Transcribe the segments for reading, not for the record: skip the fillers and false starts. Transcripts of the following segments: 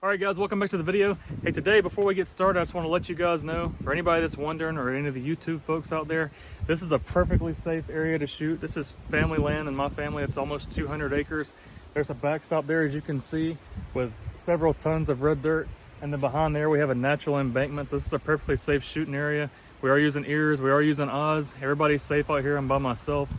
All right guys, welcome back to the video. Hey, today before we get started, I just want to let you guys know, for anybody that's wondering or any of the YouTube folks out there, this is a perfectly safe area to shoot. This is family land, and my family, it's almost 200 acres. There's a backstop there, as you can see, with several tons of red dirt, and then behind there we have a natural embankment. So this is a perfectly safe shooting area. We are using ears, we are using Oz. Everybody's safe out here. I'm by myself,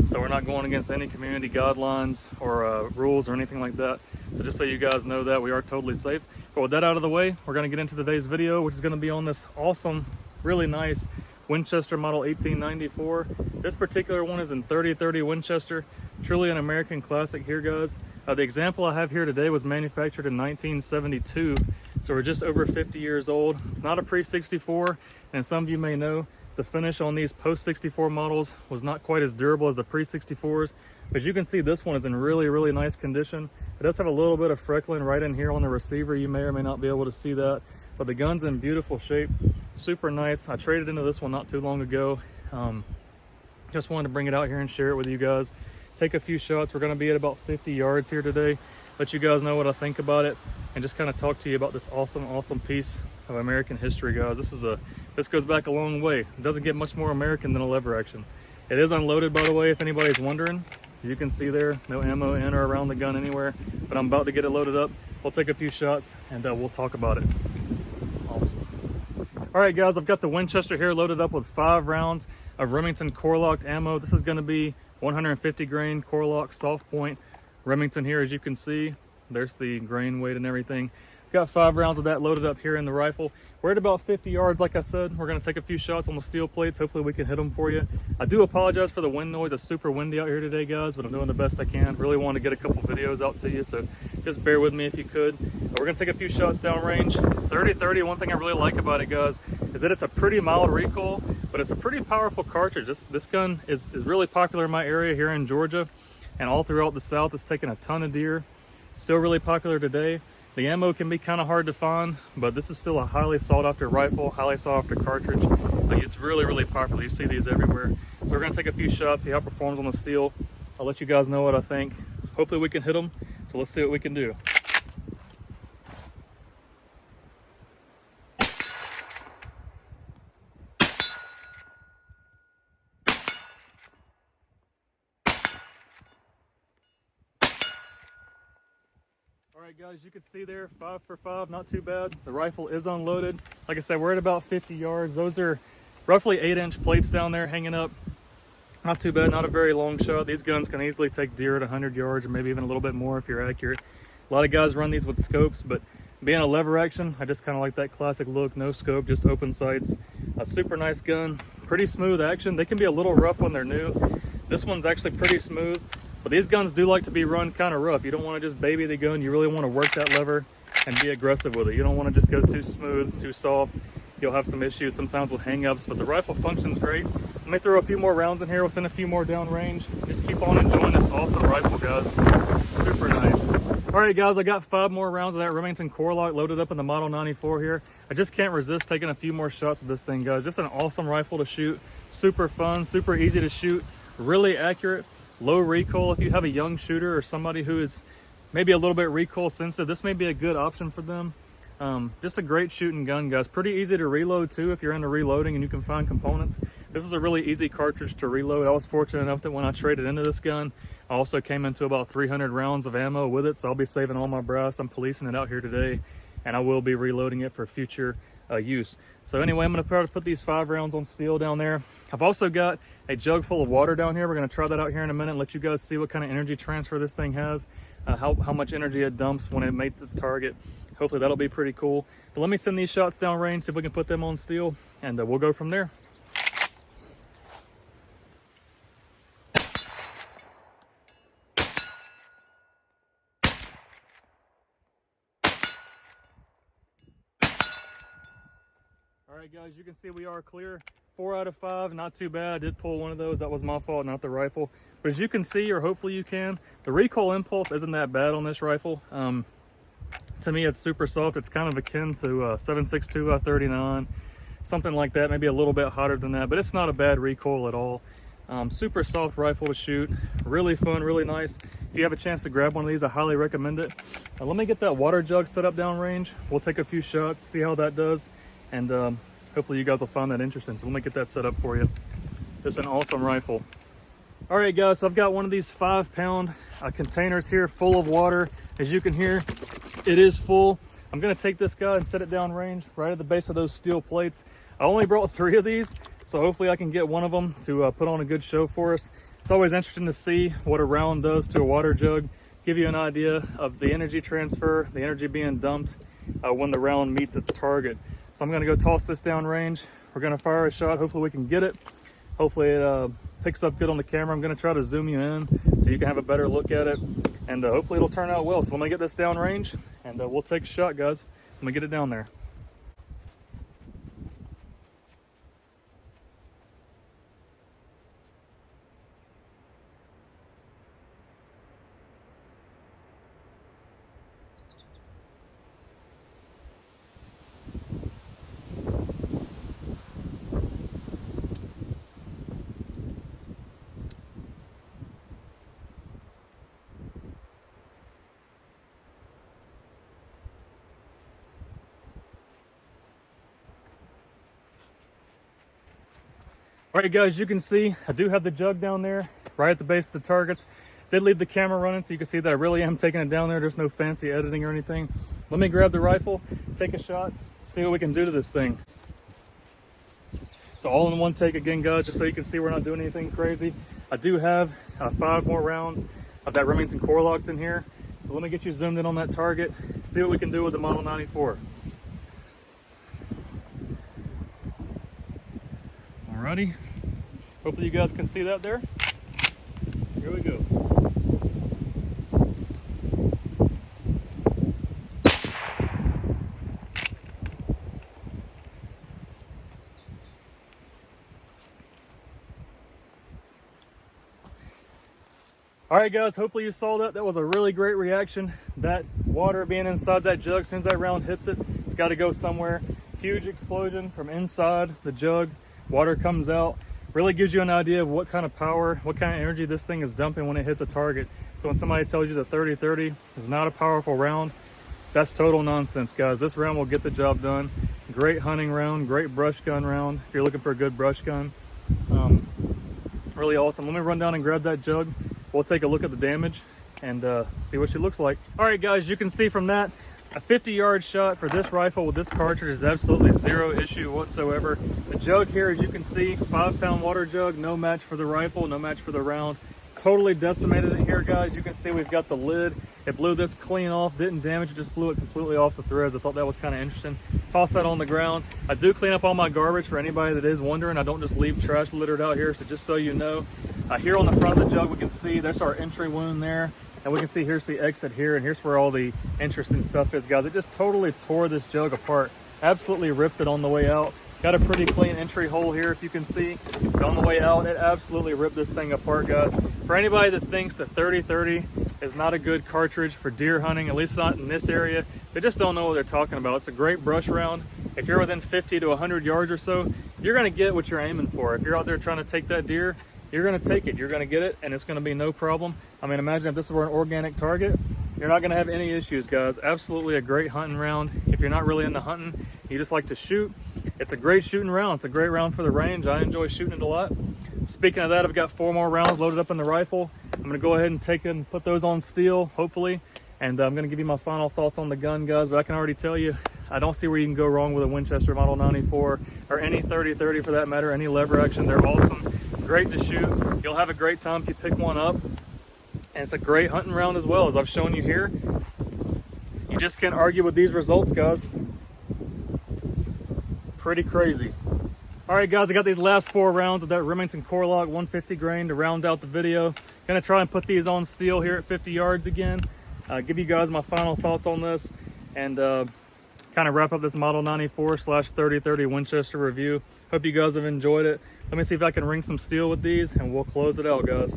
so we're not going against any community guidelines or rules or anything like that. So just so you guys know that we are totally safe. But with that out of the way, we're going to get into today's video, which is going to be on this awesome, really nice Winchester model 1894. This particular one is in 3030 Winchester. Truly an American classic here, guys. The example I have here today was manufactured in 1972, so we're just over 50 years old. It's not a pre-64, and some of you may know the finish on these post-64 models was not quite as durable as the pre-64s. But as you can see, this one is in really nice condition. It does have a little bit of freckling right in here on the receiver. You may or may not be able to see that, but the gun's in beautiful shape, super nice. I traded into this one not too long ago. Just wanted to bring it out here and share it with you guys. Take a few shots. We're going to be at about 50 yards here today. Let you guys know what I think about it, and just kind of talk to you about this awesome piece of American history, guys. This goes back a long way. It doesn't get much more American than a lever action. It is unloaded, by the way, if anybody's wondering. You can see there, no ammo in or around the gun anywhere, but I'm about to get it loaded up. We'll take a few shots and we'll talk about it. Awesome. All right, guys, I've got the Winchester here loaded up with 5 rounds of Remington core-locked ammo. This is going to be 150 grain core-lock soft point Remington here, as you can see. There's the grain weight and everything. Got 5 rounds of that loaded up here in the rifle. We're at about 50 yards, like I said. We're going to take a few shots on the steel plates. Hopefully we can hit them for you. I do apologize for the wind noise. It's super windy out here today, guys, but I'm doing the best I can. Really want to get a couple videos out to you, so just bear with me if you could. We're going to take a few shots downrange. 30-30, one thing I really like about it, guys, is that it's a pretty mild recoil, but it's a pretty powerful cartridge. This gun is really popular in my area here in Georgia, and all throughout the South. It's taken a ton of deer. Still really popular today. The ammo can be kind of hard to find, but this is still a highly sought after rifle, highly sought after cartridge. Like, it's really popular. You see these everywhere. So we're gonna take a few shots, see how it performs on the steel. I'll let you guys know what I think. Hopefully we can hit them. So let's see what we can do. All right, guys, you can see there, 5 for 5, not too bad. The rifle is unloaded. Like I said, we're at about 50 yards. Those are roughly 8-inch plates down there hanging up. Not too bad, not a very long shot. These guns can easily take deer at 100 yards or maybe even a little bit more if you're accurate. A lot of guys run these with scopes, but being a lever action, I just kind of like that classic look, no scope, just open sights. A super nice gun, pretty smooth action. They can be a little rough when they're new. This one's actually pretty smooth. But these guns do like to be run kind of rough. You don't want to just baby the gun. You really want to work that lever and be aggressive with it. You don't want to just go too smooth, too soft. You'll have some issues sometimes with hang-ups, but the rifle functions great. Let me throw a few more rounds in here. We'll send a few more downrange. Just keep on enjoying this awesome rifle, guys. Super nice. All right, guys, I got 5 more rounds of that Remington core-lock loaded up in the Model 94 here. I just can't resist taking a few more shots with this thing, guys. Just an awesome rifle to shoot. Super fun, super easy to shoot, really accurate. Low recoil. If you have a young shooter or somebody who is maybe a little bit recoil sensitive, this may be a good option for them. Just a great shooting gun, guys. Pretty easy to reload too if you're into reloading and you can find components. This is a really easy cartridge to reload. I was fortunate enough that when I traded into this gun, I also came into about 300 rounds of ammo with it, so I'll be saving all my brass. I'm policing it out here today, and I will be reloading it for future use. So anyway, I'm going to try to put these 5 rounds on steel down there. I've also got a jug full of water down here. We're going to try that out here in a minute and let you guys see what kind of energy transfer this thing has, how much energy it dumps when it mates its target. Hopefully that'll be pretty cool. But let me send these shots downrange, see if we can put them on steel, and we'll go from there. All right, guys, you can see we are clear. 4 out of 5, not too bad. I did pull one of those. That was my fault, not the rifle. But as you can see, or hopefully you can, the recoil impulse isn't that bad on this rifle. To me, it's super soft. It's kind of akin to 7.62 39, something like that. Maybe a little bit hotter than that, but it's not a bad recoil at all. Super soft rifle to shoot, really fun, really nice. If you have a chance to grab one of these, I highly recommend it. Let me get that water jug set up downrange. We'll take a few shots, see how that does, and hopefully you guys will find that interesting. So let me get that set up for you. It's an awesome rifle. All right guys, so I've got one of these 5-pound containers here full of water. As you can hear, it is full. I'm gonna take this guy and set it downrange right at the base of those steel plates. I only brought 3 of these, so hopefully I can get one of them to put on a good show for us. It's always interesting to see what a round does to a water jug, give you an idea of the energy transfer, the energy being dumped when the round meets its target. So I'm gonna go toss this downrange. We're gonna fire a shot, hopefully we can get it. Hopefully it picks up good on the camera. I'm gonna try to zoom you in so you can have a better look at it, and hopefully it'll turn out well. So let me get this downrange and we'll take a shot, guys. Let me get it down there. All right guys, you can see I do have the jug down there right at the base of the targets. Did leave the camera running so you can see that I really am taking it down there. There's no fancy editing or anything. Let me grab the rifle, take a shot, see what we can do to this thing. So all in one take again, guys, just so you can see we're not doing anything crazy. I do have 5 more rounds of that Remington core locked in here. So let me get you zoomed in on that target, see what we can do with the Model 94. Alrighty, hopefully you guys can see that there. Here we go. All right guys, hopefully you saw that. That was a really great reaction. That water being inside that jug, as soon as that round hits it, it's got to go somewhere. Huge explosion from inside the jug. Water comes out. Really gives you an idea of what kind of power, what kind of energy this thing is dumping when it hits a target. So when somebody tells you the 30-30 is not a powerful round, that's total nonsense, guys. This round will get the job done. Great hunting round, great brush gun round if you're looking for a good brush gun. Really awesome. Let me run down and grab that jug. We'll take a look at the damage and see what she looks like. All right, guys, you can see from that, a 50-yard shot for this rifle with this cartridge is absolutely zero issue whatsoever. The jug here, as you can see, 5-pound water jug, no match for the rifle, no match for the round. Totally decimated it here, guys. You can see we've got the lid. It blew this clean off, didn't damage it, just blew it completely off the threads. I thought that was kind of interesting. Toss that on the ground. I do clean up all my garbage for anybody that is wondering. I don't just leave trash littered out here, so just so you know. Here on the front of the jug, we can see there's our entry wound there. And we can see here's the exit here, and here's where all the interesting stuff is, guys. It just totally tore this jug apart. Absolutely ripped it on the way out. Got a pretty clean entry hole here, if you can see. But on the way out, it absolutely ripped this thing apart, guys. For anybody that thinks that 30-30 is not a good cartridge for deer hunting, at least not in this area, they just don't know what they're talking about. It's a great brush round. If you're within 50 to 100 yards or so, you're gonna get what you're aiming for. If you're out there trying to take that deer, you're gonna take it, you're gonna get it, and it's gonna be no problem. I mean, imagine if this were an organic target, you're not gonna have any issues, guys. Absolutely a great hunting round. If you're not really into hunting, you just like to shoot, it's a great shooting round. It's a great round for the range. I enjoy shooting it a lot. Speaking of that, I've got 4 more rounds loaded up in the rifle. I'm gonna go ahead and take it and put those on steel, hopefully. And I'm gonna give you my final thoughts on the gun, guys, but I can already tell you, I don't see where you can go wrong with a Winchester Model 94 or any 30-30 for that matter, any lever action. They're awesome. Great to shoot. You'll have a great time if you pick one up. And it's a great hunting round as well, as I've shown you here. You just can't argue with these results, guys. Pretty crazy. All right, guys, I got these last 4 rounds of that Remington Core Lock 150 grain to round out the video. Gonna try and put these on steel here at 50 yards again. Give you guys my final thoughts on this and kind of wrap up this Model 94/30-30 Winchester review. Hope you guys have enjoyed it. Let me see if I can ring some steel with these and we'll close it out, guys.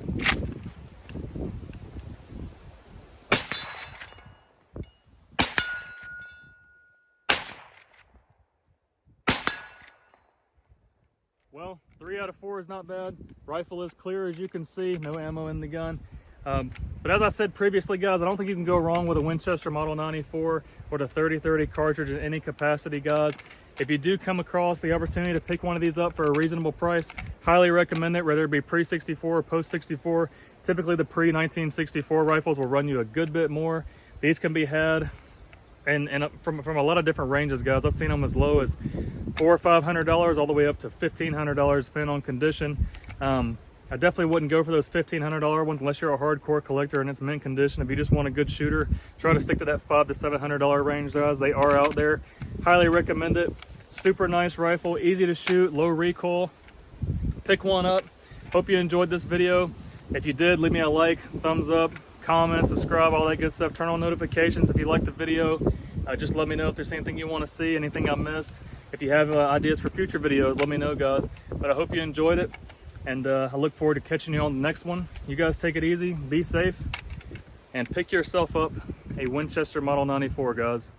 Well, 3 out of 4 is not bad. Rifle is clear, as you can see, no ammo in the gun. But as I said previously, guys, I don't think you can go wrong with a Winchester Model 94 or the 30-30 cartridge in any capacity, guys. If you do come across the opportunity to pick one of these up for a reasonable price, highly recommend it, whether it be pre-64 or post-64. Typically the pre-1964 rifles will run you a good bit more. These can be had and from a lot of different ranges, guys. I've seen them as low as $400 or $500 all the way up to $1,500 depending on condition. I definitely wouldn't go for those $1,500 ones unless you're a hardcore collector and it's mint condition. If you just want a good shooter, try to stick to that $500 to $700 range, guys. They are out there. Highly recommend it. Super nice rifle, easy to shoot, low recoil. Pick one up. Hope you enjoyed this video. If you did, leave me a like, thumbs up, comment, subscribe, all that good stuff. Turn on notifications if you like the video. Just let me know if there's anything you want to see, anything I missed. If you have ideas for future videos, let me know, guys. But I hope you enjoyed it, and I look forward to catching you on the next one. You guys take it easy, be safe, and pick yourself up a Winchester Model 94, guys.